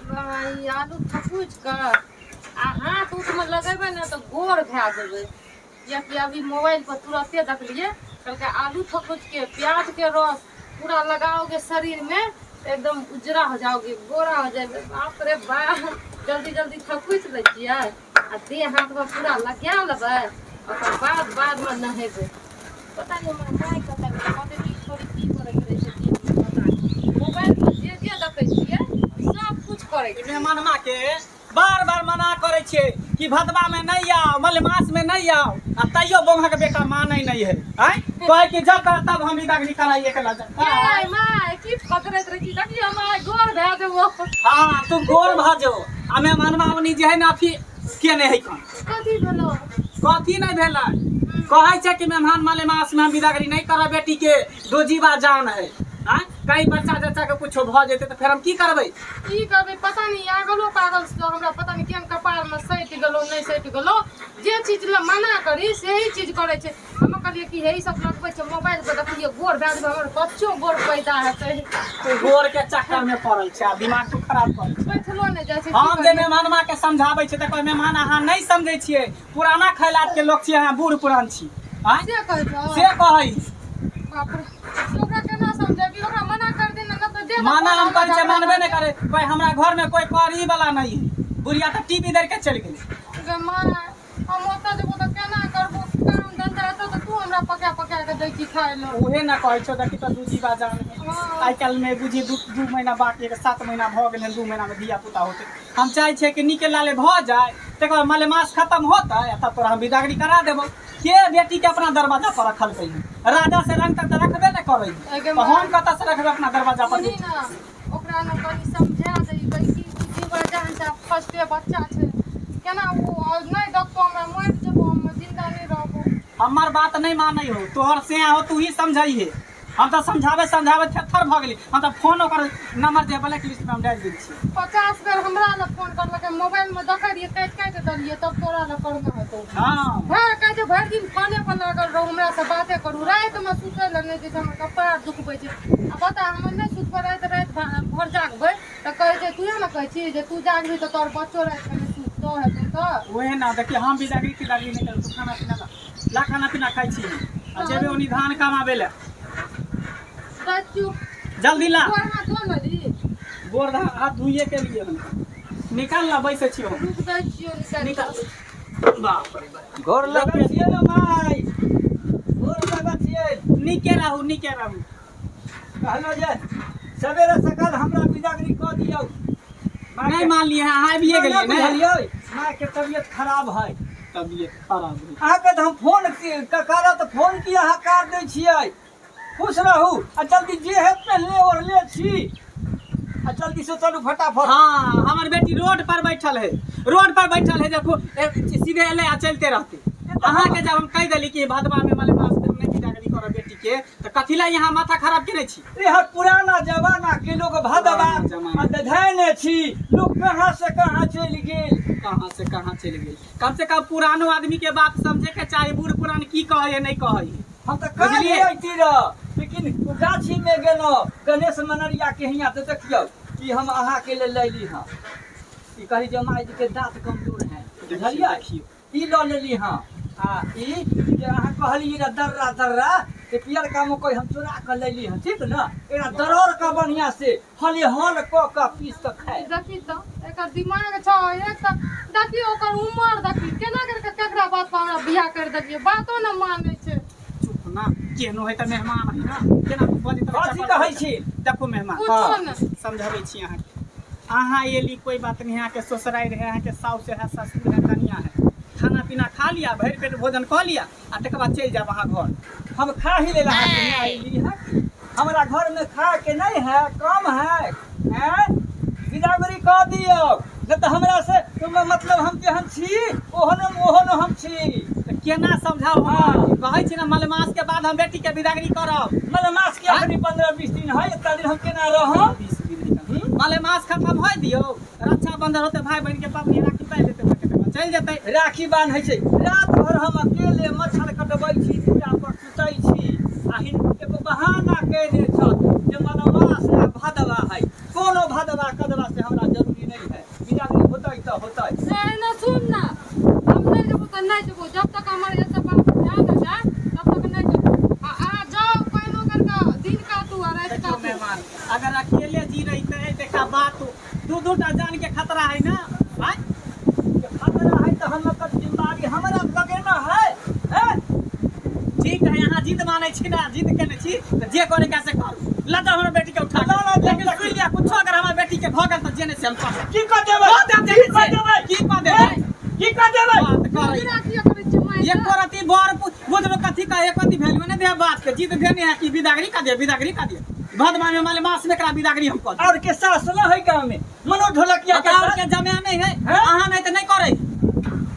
भाई आलू थकुच कर आ हाथ उठ में लगेबे ना तो गोर भे देबे। या कि अभी मोबाइल पर तुरंते देखलिए कहलके आलू थकुच के प्याज के रस पूरा लगाओगे शरीर में तो एकदम उजरा हो जाओगे, गोरा हो जाएगा। बाप रे बाप, जल्दी जल्दी थकुच ले छियै आ देह हाथ में पूरा लगा लेबै और बाद में नहेबै। पता नहीं हमरा माय कहता है कहते कि छोरी की करे के रहे छै पता नहीं। मोबाइल पर जे देखै छियै सब कुछ करे के मेहमानमा के बार बार मना करे छे कि भदवा में नहीं आओ, मलेमास में नहीं आओ, आ तैयो बोंगा के बेटा माने नहीं है। हैं कहे कि जब कर तब हम इदागनी कराइए के लजा। ए माय की पकड़त रही देखी हमार गोर भे देबो। हां तू गोर भाजो आ मेहमानमा अपनी जे है ना फिर के नहीं है कौन कथी भेलो कथी नहीं भेला। कहे छे कि मेहमान मलेमास में हम विदागरी नहीं करा बेटी के दो जीवा जान है। हां कई बच्चा जच्चा के कुछ भ जेते तो फिर हम की करबै पता नहीं आगलो पागल से हमरा पता नहीं केन कपाल में सैट गेलो नहीं सैट गेलो। जे चीज ले मना करी सही चीज करे छे। हम कहलिए कि हे ई सब लगबै छे मोबाइल पर देखिए गोर भे देबे हमर बच्चो गोर पैदा हेतै। तू गोर के चक्कर में पड़ल छे, दिमाग तू खराब कर बैठलो ने जाय छे। हम जे मेहमानमा के समझाबै छे त कोई मेहमान अहाँ नहीं समझै छियै, पुराना खैलात के लोग छियै, अहाँ बूढ़ पुरान छी। हां से कहै छो से कहै बाप रे ओकरा केना समझे कि ओकरा मना कर देना न तो दे माना हम कहै छे मानबे नहीं करे। कोई हमरा घर में कोई करी वाला नहीं है, बुढ़िया तो टीवी देख के चल गेली। गे माय हम ओता जेबो त केना करबो काम धंधा हेतौ त तू हमरा पका के दै छी खाय ल। उहे ना कहै छो देखि त दूजी बाजार में आई काल में बुझी दू महीना बाकी है, 7 महीना भ गेल, 2 महीना में धिया पुता होते। हम चाहे छे कि निके लाले भ जाए तकर मलेमास खत्म होता है तब तोरा हम विदागरी करा देबो। के बेटी के अपना दरवाजा पर रखल कई राजा से रंग तक रखबे न करै तो हम कत से रखबे अपना दरवाजा पर। सुनी ना ओकरा न कनी समझा दई कि जीवा जान से फर्स्टे बच्चा छे केना वो नहीं डॉक्टर हमरा मर जेबो, हम जिंदा नहीं रहबो। हमार बात नहीं मानै हो, तोहर से हो तू ही समझाई है। हम तो समझावे थर भ गेली। हम तो फोन ओकर नंबर जे ब्लैक लिस्ट में हम डाल दै छी। 50 बेर हमरा ल फोन करलके, मोबाइल में देखै रिए काट दलिए तब तोरा ल करना हेतौ। हां भर कह जे भर दिन खाने पर लागल रहू हमरा से बातें करू, रात में सुतै ल नहीं जे हमर कपार दुखबै छै। आ बता हम नहीं सुतबै रात भर जागबै त कहै छै तू न कहै छी जे तू जागबी त तोर बच्चो रात में सुततो हेतौ। त ओहे ना देखिए हम विदागरी नहीं कर, तू खाना पीना खाई छी आ जेबे ओनी धान कमाबे ले। जल्दी ला गोर हाथ धुइए के लिए निकाल ला बैसे छियो निकाल। बाप रे बाप गोर लगे छिए न माई, गोर लगे छिए निके रहू कहलो जे सवेरे सकाल हमरा विदागरी क दियौ। नहीं मान लिए हां आबिए गेलिए नहीं हलियो मां के तबीयत खराब है। तबीयत खराब है अहाँ के हम फोन करत तो फोन किया अहाँ काट दै छियै। खुश रहू आ जल्दी जे है पहले और ले छी आ जल्दी से चलू फटाफट। हां हमर बेटी रोड पर बैठल है, देखो सीधे एले आ चलते रहते। अहाँ के जब हम कह देली कि भदवा में मलेमास नहीं विदागरी करो बेटी के तो कथिला यहाँ माथा खराब करे छी। यह पुराना जमाना के लोग भदवा धैने छी, लोग कहां से कहां चल गेल, कम से कम पुरानो आदमी के बात समझे के चाहे, बूढ़ पुरान की कहे नहीं कहे। हम तो कहलिए लेकिन गाछी में गेलो गणेश मनरिया के हियां तो देखियो कि हम अहाँ के ले लेली हां ई कही जे माई जी के दांत कमजोर है बुझलिए ई ल लेली हां आ ई जे अहाँ कहली रे दर्रा के पियर काम कोई हम चुरा कर लेली हां ठीक ना। एरा दरौर का बढ़िया से हले हल क पीस के खाए। देखी तो एकर दिमाग छ एक त देखी ओकर उम्र देखी केना करके केकरा बात पर हमरा बियाह कर देलिए, बातो न माने छे। चुप ना केनो है त मेहमान है ना केना बोली त कथि कहै छी। देखो मेहमान हां समझाबै छी अहाँ एली कोई बात नहीं। अहाँ के ससुराई रहे, अहाँ के साउस है, ससुर है, कन्या है, खाना पीना खा लिया, भर पेट भोजन कर लिया आ तक बाद चल जाब अहाँ घर। हम खा ही लेला आईली है, हमरा घर में खा के नहीं है कम है हैं विदागरी क दियो न त हमरा से मतलब हम केहन छी ओहन हम छी। केना समझाओ हां कहै छी ना मलेमास के बाद हम बेटी के विदागरी करब। मलेमास के अखनी 15-20 दिन है, इतना दिन हम केना रहब। 20 दिन मलेमास खत्म होय दियो, रक्षा बंधन होते भाई बहन के पापनी राखी बांध देते चल जेतै। राखी बांधै छै रात भर हम अकेले मच्छर कटबै छी, पूजा पर सुतै छी आ एगो बहाना कह दे छ जे मलेमास भदवा है। कोनो भदवा कदवा से हमरा जरूरी नहीं दू टा जान के खतरा है ना भाई, खतरा है तो हम लोग का जिम्मेदारी हमारा लगे ना है। ठीक है यहाँ जीत माने छी ना, जीत के छी तो जे करे कैसे करू, लगा हमरा बेटी के उठा लेकिन सुन लिया कुछ अगर हमरा बेटी के भगल तो जेने से हम की कर देबै, की कर देबै ये करती बार बुझलो कथी का एक कथी वैल्यू ने दे बात के जीत देने है कि विदागरी का दे भदमा में माले मास में करा विदागरी हम कर और के सासला है गांव में मनो ढोलकिया के जमाना है आहा नहीं तो नहीं करे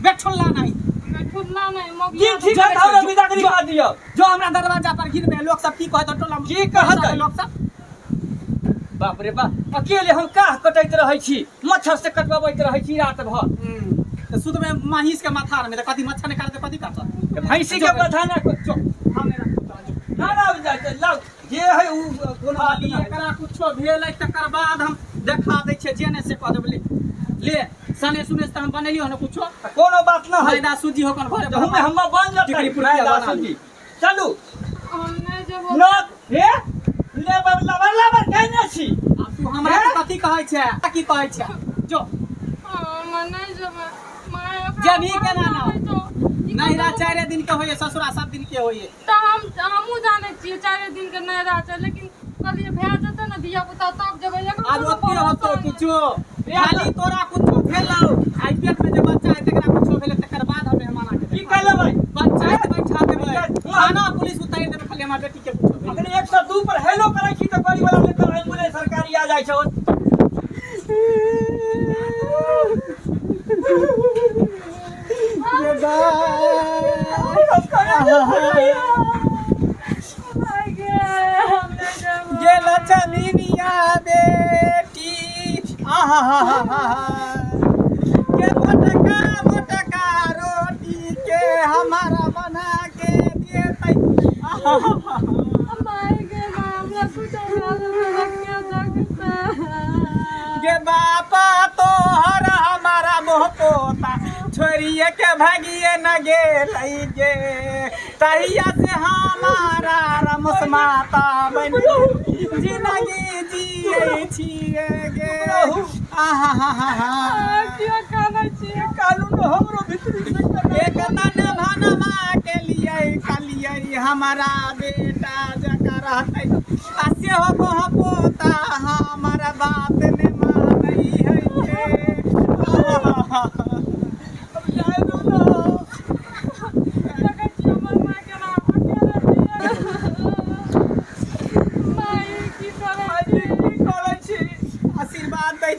बैठुल्ला नहीं की ठीक है हम विदागरी कर दियो जो हमरा दरवाजा पर गिर में लोग सब की कहत टोला की कहत लोग सब बाप रे बाप अकेले हम काह कटैत रहै छी मच्छर से कटवाबैत रहै छी रात भर तो सुध में महिष के माथा में तो कथी मच्छर ने काट कथी काट भैंसी के माथा ना चो हम ना जाय लाउ जे है उ कोनो आदमी एकरा कुछो भेल तकर बाद हम देखा दै छै जेने से कह देबले ले सने सुने से हम बनेलियो न कुछो कोनो बात ना है दा सूजी होकन भरे हम बन जते टिकरी सूजी चलू हम नहीं जेबो न हे ले बरला कहने छी तू हमरा कथी कहै छै की कहै छै जो हम नहीं जेबो जब ही के ना नहिरा 4 दिन के होइए ससुरा 7 दिन के होइए तो हमहू जाने छी 4 दिन के नहिरा छै लेकिन कहलिए भै जते न दिया पुता तब जेबै आज ओते होतो कुछो खाली तोरा कुछो भेलौ आई पेट में जे बच्चा है तकरा कुछो भेले तकर बाद हम मेहमान के की कहले भाई पंचायत बैठा देबै थाना पुलिस उतार देबै खाली हमर बेटी के कुछो अखन 102 पर हेलो करै छी त गाड़ी वाला लेकर एम्बुलेंस सरकारी आ जाय छै ये लचनिया बेटी के मोटका रोटी के हमारा बना के देतै गे बापा तोहर हमारा मोह पोता छोड़िए के भागिए न गेलै गे तहिया से हमारा रमस माता बन जिंदगी जिए छिए गे क्या कहना छिए कानून हमरो भीतरी एक तन भनमा के लिए कालिए हमारा बेटा जका रहतै आ से हो पोता हमारा बात ने मानै है गे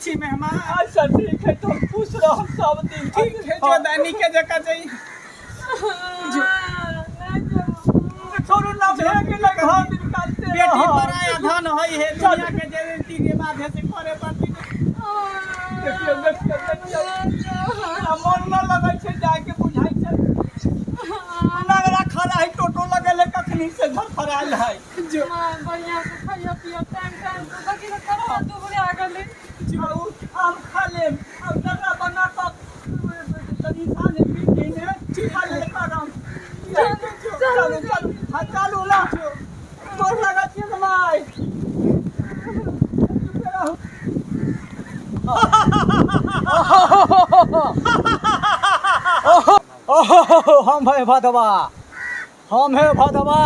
छी मेहमान अच्छा ठीक है तुम खुश रहो सब दिन ठीक है जो दानी के जका जाई छोड़ू ना भेग लग घर दिन काटते बेटी पराया धन होई है दुनिया के जरूरती के बात है से करे पड़ती मन न लगै छै जाके बुझाई छै लगरा खड़ा है टोटो लगेले कखनी से घर फराल है जो बढ़िया से खाइया पिया टाइम तो बाकी न करो दुबरे आ गेले हम खा ले अब जरा बना तो तनी खाने पी ने खा ले काम चलो चलो ला मोर लगा छी भाई हम है भदवा हम है भदवा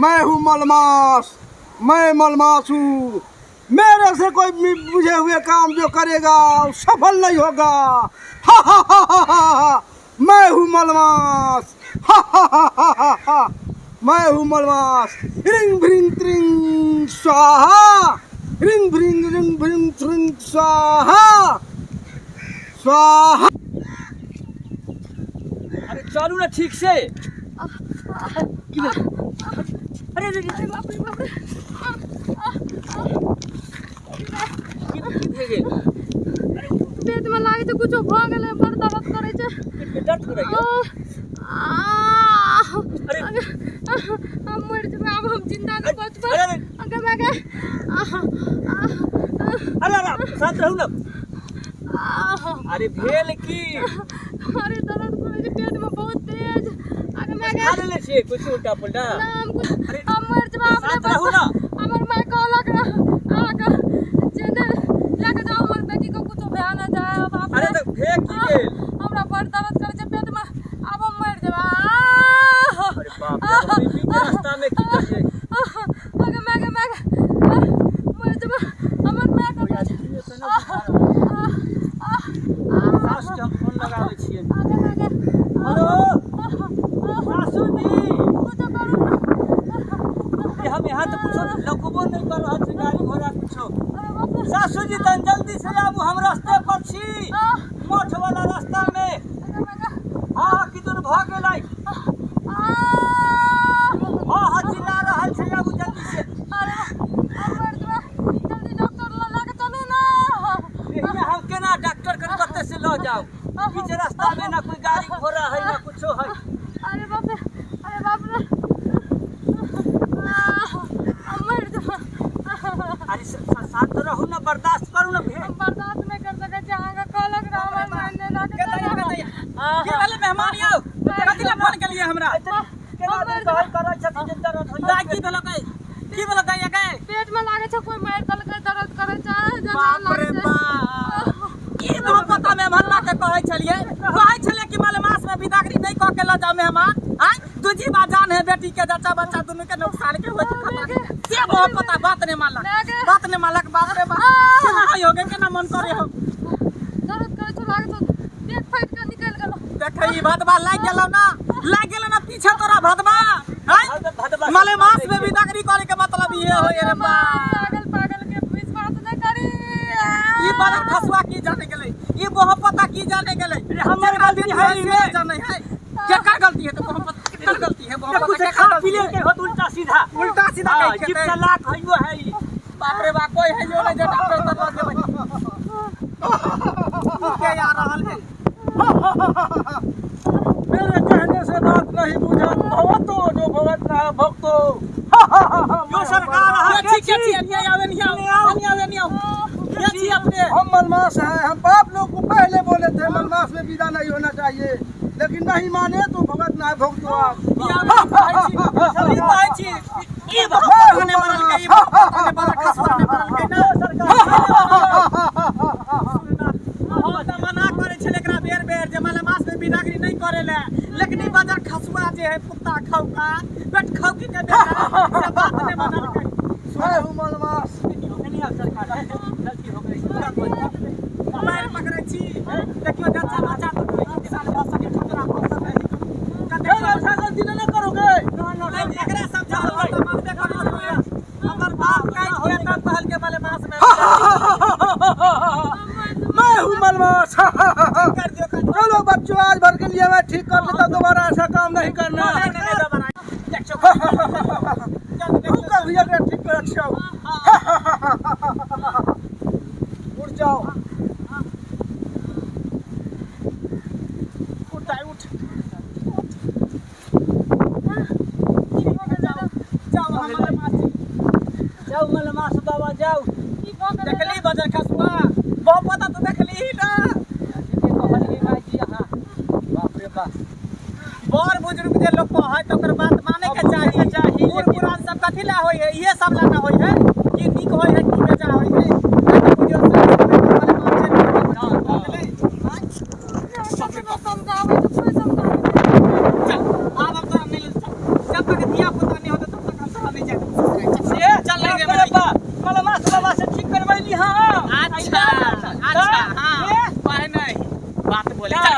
मैं हूँ मलमास, मैं मलमास हूँ। मेरे से कोई बुझे हुए काम जो करेगा सफल नहीं होगा। मैं हूँ मलमास, मैं हूँ मलमास। रिंग भ्रिंग त्रिंग स्वाहा, रिंग भ्रिंग त्रिंग स्वाहा स्वाहा। अरे चलू ना ठीक से। अरे बाप रे पेट में लागे तो कुछ भ गेलै बड़ दर्द करे छै दर्द करे अरे हम मर जेबै अब हम जिंदा नहीं बचबै अगर मैं अरे शांत रहू ना अरे भेल की अरे दर्द करे छै पेट में बहुत तेज अगर मैं खा ले छिए कुछ उल्टा पुल्टा अरे हमर जवाब साथ रहू ना हमर मां कहलक आगा जेने लेके जाओ हमर बेटी को कुछ भया ना जाए बाप अरे तो फेंक की गेल हमरा बड़ दर्द करे छे पेट में अब हम मर जेबा अरे बाप रे बीबी के रास्ता में की करिए आगे मर जेबा हमर मां का सास के हम फोन लगावे छिए आगे हेलो सासू जी कुछ करू ना ये हम यहाँ तो कुछ लगबो नहीं कर रहा छे गाड़ी घोड़ा कुछो अरे बाप रे सासू जी तन जल्दी से आबू हम रास्ते पर छी मोठ वाला रास्ता में हां किदन भ गेलै हां चिल्ला रहल छै आबू जल्दी से अरे हमर जेबा जल्दी डॉक्टर ला के चलू ना एहिमे हम केना डॉक्टर के कते से ल जाऊ बीच रास्ता में ना कोई गाड़ी घोड़ा है ना कुछो है अरे बाप रे हमर जेबा अरे शांत रहू ना बर्दाश्त करू ना हम बर्दाश्त नहीं कर सके छी आगे कहलक ना हमर मानने लागे के वाले मेहमान यौ कथि ला फोन केलिए हमरा केना दिन कहल करै छथि जे दर्द होय की भेलो के की भेलो के पेट में लागे छै कोई मार दलक दर्द करे छै बाप रे बाप की बहुत पता मेहमान ला के कहै छलिए कि माले मास में बिदागरी नहीं कह के ल जाओ मेहमान हां दूजी बात जान है बेटी के जच्चा बच्चा दोनों के नुकसान के होय से बहुत पता बात नहीं मानला बाप रे बाप केना हो गए केना मन करे हो दर्द करे छै लागे छै पेट फाइट के निकल गेलो देखे ई भदवा लाग गेलो ना पीछे तोरा भदवा हैं माले मास में बिदागरी करे के मतलब ये हो रे बा पागल के विश्वास नहीं करी ई बड़ा खसवा की जाने गेलै ई बहुत पता की जाने गेलै हमर गलती है से जाने है केकर गलती है तो बहुत पता केकर गलती है बहुत पता खा पी ले के होत उल्टा सीधा कह के जीप चलाक हइयो है ई बाप रे बाप कोई है यो नहीं जे डॉक्टर तक लग जेबै के आ रहल है मेरे कहने से बात नहीं बुझा भगतो जो भगत ना भक्तो यो सरकार ठीक है नहीं आवे ये छी अपने हम मलमास हैं हम बाप लोग को पहले बोले थे मलमास में विदा नहीं होना चाहिए लेकिन नहीं माने तो भगत ना भक्तो आप सभी पाए छी ई भगने मरल के ई भगने बड़ा खसवा ने मरल के ना सरकार मना करे छले एकरा बेर जे माले मास में बिदागरी नहीं करेला लेकिन ई बाजार खसवा जे है कुत्ता खौका पेट खौकी के बेटा से बात ने मना के मैं हूं मलमास नहीं आ सरकार गलती हो गई मार पकड़े छी देखियो जच्चा बच्चा तो किसान भाषा के ठुकरा हो सकते कते ऐसा गलती न करोगे नहीं एकरा समझाओ तो मन देखो हमर बाप काई के तब पहल के माले मास में मैं हूं मलमास कर दियो चलो बच्चों आज भर के लिए मैं ठीक कर लेता दोबारा ऐसा काम नहीं करना रुको भैया ठीक कर अच्छा उठ जाओ उठ जाओ मलमास बाबा जाओ देखली बाजार खसवा बहुत पता तो देखली ना कहलिए भाई जी हां बाप रे बाप बड़ बुजुर्ग जे लोग है तो ओकर बात माने के चाहिए बूढ़ पुरान सब कथि ला होय है ये सब ला ना होय है कि निक होय है कि बेजा होय है बुझियो वाले मां से समझावे तो कोई समझावे चल अब हम तो नहीं जब तक दिया पुता नहीं होता तब तक हम सब नहीं जाते चल लेंगे माला मास बाबा से ठीक करवाइली हां अच्छा हां पाए नहीं बात बोले चल